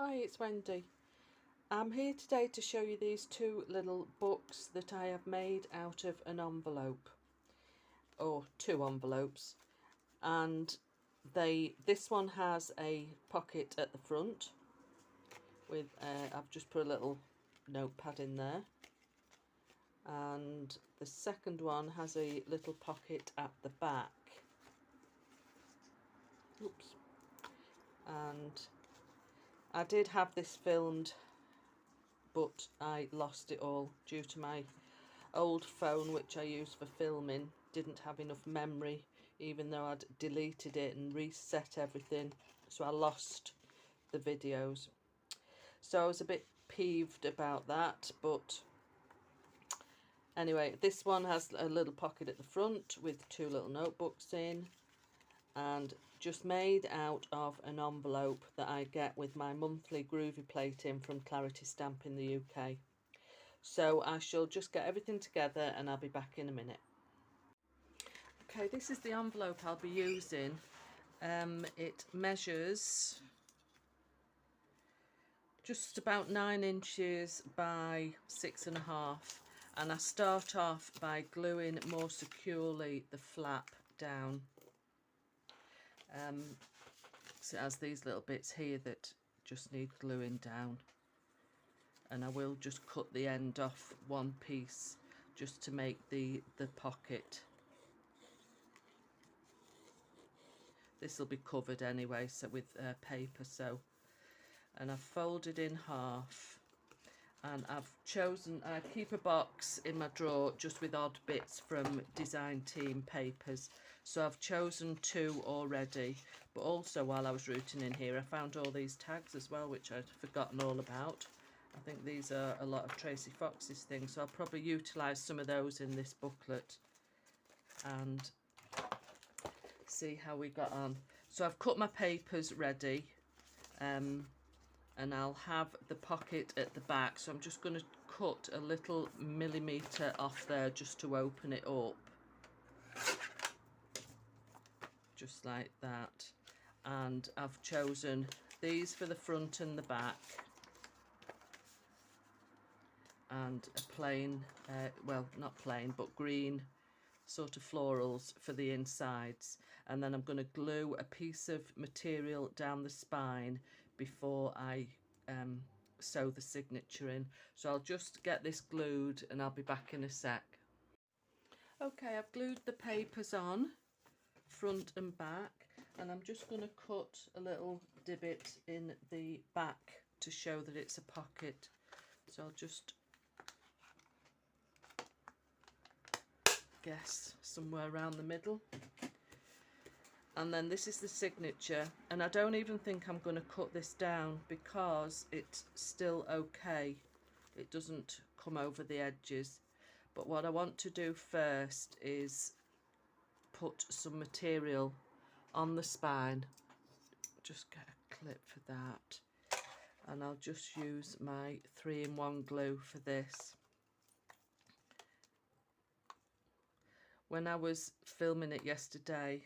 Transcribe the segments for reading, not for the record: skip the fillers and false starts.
Hi, it's Wendy. I'm here today to show you these two little books that I have made out of an envelope, or two envelopes, and this one has a pocket at the front with I've just put a little notepad in there, and the second one has a little pocket at the back. Oops. And I did have this filmed, but I lost it all due to my old phone, which I use for filming, didn't have enough memory, even though I'd deleted it and reset everything, so I lost the videos. So I was a bit peeved about that, but anyway, this one has a little pocket at the front with two little notebooks in, and just made out of an envelope that I get with my monthly groovy plating from Clarity Stamp in the UK. So I shall just get everything together and I'll be back in a minute. Okay, this is the envelope I'll be using. It measures just about 9 inches by 6.5, and I start off by gluing more securely the flap down. So it has these little bits here that just need gluing down, and I will just cut the end off one piece just to make the pocket. This will be covered anyway, so with paper, so, and I've folded in half, and I've chosen, I keep a box in my drawer just with odd bits from Design Team papers, so I've chosen two already. But also, while I was rooting in here, I found all these tags as well, which I'd forgotten all about. I think these are a lot of Tracy Fox's things, so I'll probably utilise some of those in this booklet and see how we got on. So I've cut my papers ready, and I'll have the pocket at the back, so I'm just going to cut a little millimetre off there just to open it up, just like that. And I've chosen these for the front and the back, and a plain, well, not plain, but green sort of florals for the insides. And then I'm going to glue a piece of material down the spine before I sew the signature in. So I'll just get this glued and I'll be back in a sec. Okay, I've glued the papers on front and back, and I'm just going to cut a little divot in the back to show that it's a pocket. So I'll just guess somewhere around the middle, and then this is the signature, and I don't even think I'm going to cut this down because it's still okay, it doesn't come over the edges. But what I want to do first is put some material on the spine. Just get a clip for that, and I'll just use my 3-in-1 glue for this. When I was filming it yesterday,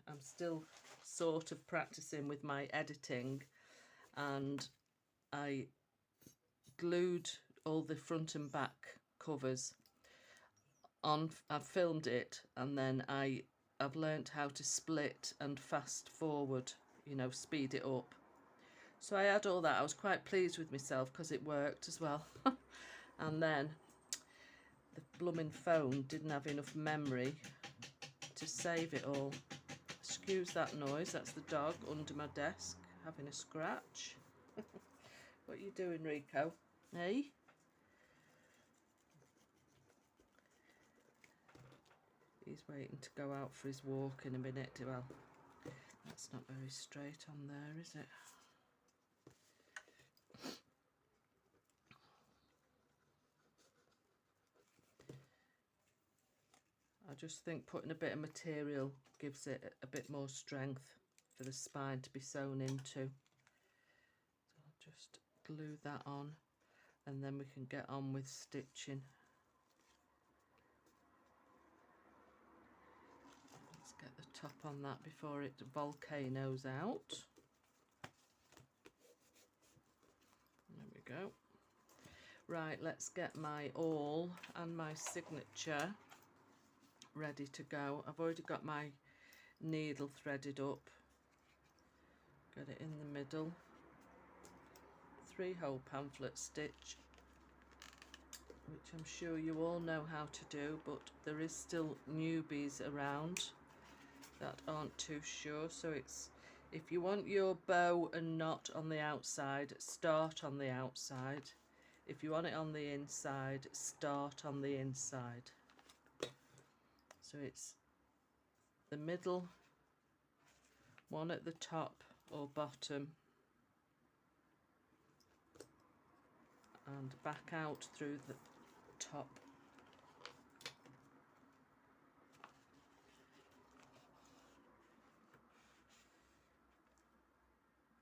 I'm still sort of practicing with my editing, and I glued all the front and back covers on. I've filmed it, and then I've learnt how to split and fast forward, you know, speed it up. So I had all that. I was quite pleased with myself because it worked as well. And then the blooming phone didn't have enough memory to save it all. Excuse that noise, that's the dog under my desk having a scratch. What are you doing, Rico? Hey? He's waiting to go out for his walk in a minute. Well, that's not very straight on there, is it? I just think putting a bit of material gives it a bit more strength for the spine to be sewn into. So I'll just glue that on, and then we can get on with stitching. Let's get the top on that before it volcanoes out. go. Right, let's get my awl and my signature ready to go. I've already got my needle threaded up. Get it in the middle. 3-hole pamphlet stitch, which I'm sure you all know how to do, but there is still newbies around that aren't too sure. So it's, if you want your bow and knot on the outside, start on the outside. If you want it on the inside, start on the inside. So it's the middle one at the top or bottom, and back out through the top.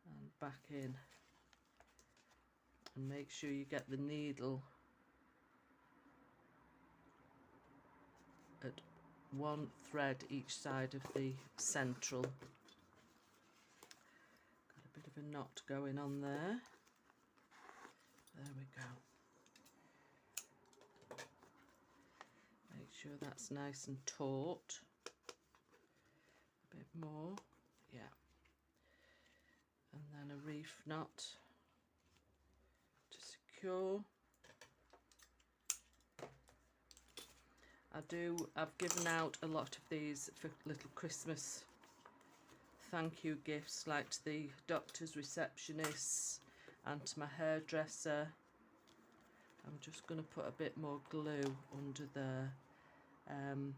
And back in. And make sure you get the needle at one thread each side of the central. Got a bit of a knot going on there. There we go. Make sure that's nice and taut. A bit more, yeah. And then a reef knot to secure. I've given out a lot of these for little Christmas thank you gifts, like to the doctor's receptionists and to my hairdresser. I'm just going to put a bit more glue under there, and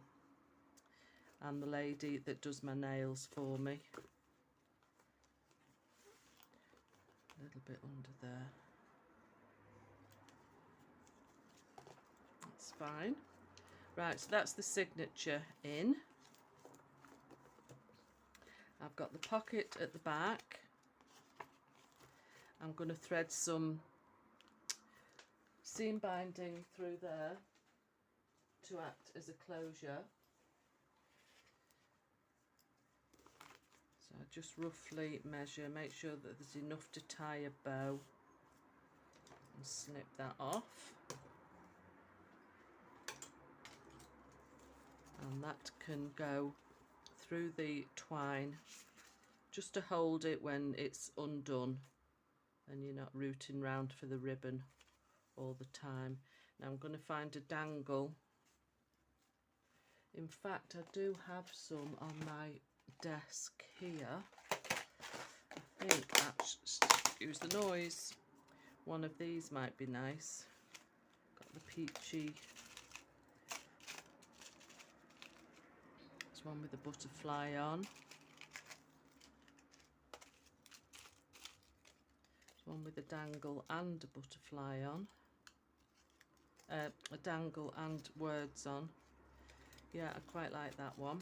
the lady that does my nails for me, a little bit under there. That's fine. Right, so that's the signature in. I've got the pocket at the back. I'm going to thread some seam binding through there to act as a closure. So I just roughly measure, make sure that there's enough to tie a bow, and snip that off. And that can go through the twine just to hold it when it's undone, and you're not rooting round for the ribbon all the time. Now I'm going to find a dangle. In fact, I do have some on my desk here. I think, excuse the noise, one of these might be nice. Got the peachy. There's one with a butterfly on. There's one with a dangle and a butterfly on. A dangle and words on. Yeah, I quite like that one.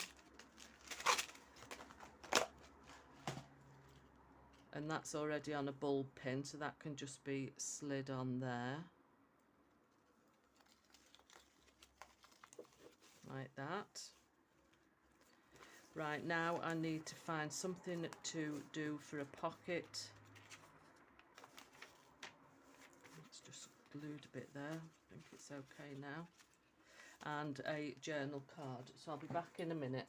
And that's already on a bulb pin, so that can just be slid on there. Like that. Right, now I need to find something to do for a pocket. It's just glued a bit there. I think it's okay now. And a journal card. So I'll be back in a minute.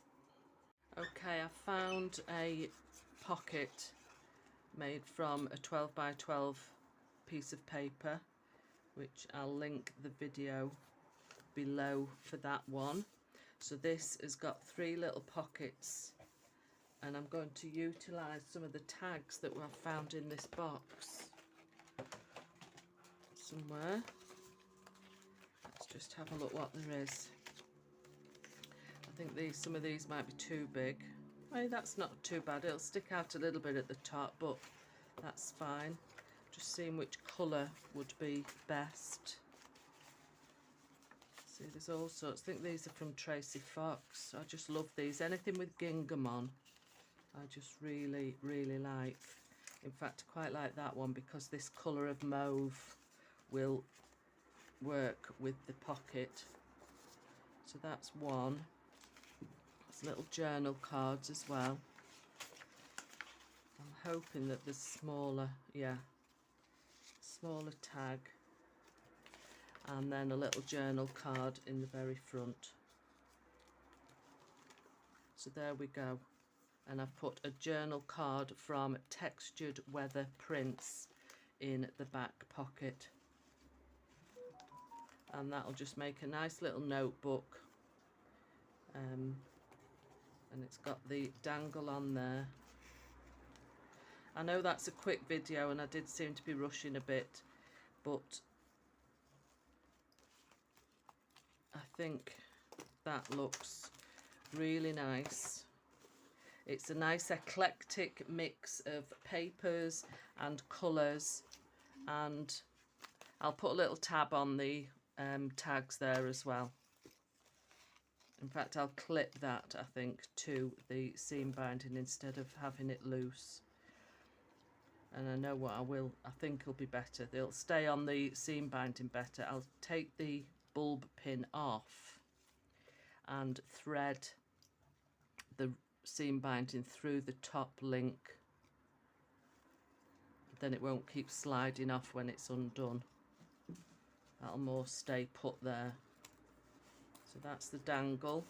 Okay, I found a pocket made from a 12 by 12 piece of paper, which I'll link the video below for that one. So this has got 3 little pockets, and I'm going to utilise some of the tags that were found in this box somewhere. Let's just have a look what there is. I think some of these might be too big. Hey, that's not too bad. It'll stick out a little bit at the top, but that's fine. Just seeing which colour would be best. See, there's all sorts. I think these are from Tracy Fox. I just love these. Anything with gingham on, I just really, really like. In fact, I quite like that one because this colour of mauve will work with the pocket. So that's one. There's little journal cards as well. I'm hoping that there's smaller smaller tag, and then a little journal card in the very front. So there we go, and I've put a journal card from Textured Weather Prints in the back pocket, and that'll just make a nice little notebook. And it's got the dangle on there. I know that's a quick video and I did seem to be rushing a bit, but I think that looks really nice. It's a nice eclectic mix of papers and colours, and I'll put a little tab on the tags there as well. In fact, I'll clip that, I think, to the seam binding instead of having it loose. And I know what I think will be better. They'll stay on the seam binding better. I'll take the bulb pin off and thread the seam binding through the top link. Then it won't keep sliding off when it's undone. That'll more stay put there. So that's the dangle.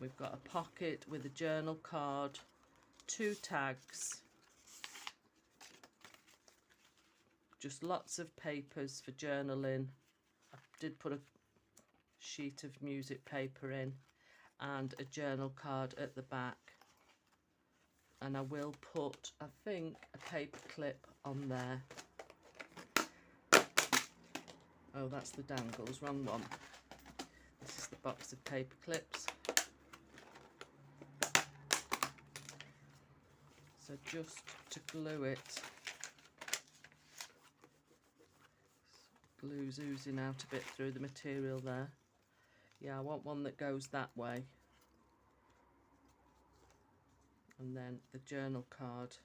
We've got a pocket with a journal card, 2 tags, just lots of papers for journaling. I did put a sheet of music paper in, and a journal card at the back. And I will put, I think, a paper clip on there. Oh, that's the dangles, wrong one. This is the box of paper clips. So just to glue it, glue's oozing out a bit through the material there. Yeah, I want one that goes that way. And then the journal card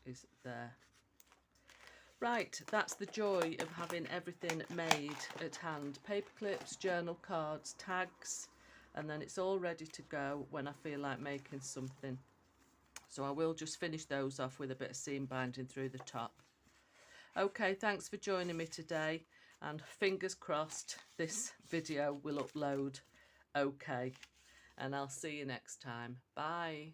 is there. Right, that's the joy of having everything made at hand. Paper clips, journal cards, tags, and then it's all ready to go when I feel like making something. So I will just finish those off with a bit of seam binding through the top. Okay, thanks for joining me today, and fingers crossed this video will upload okay, and I'll see you next time. Bye.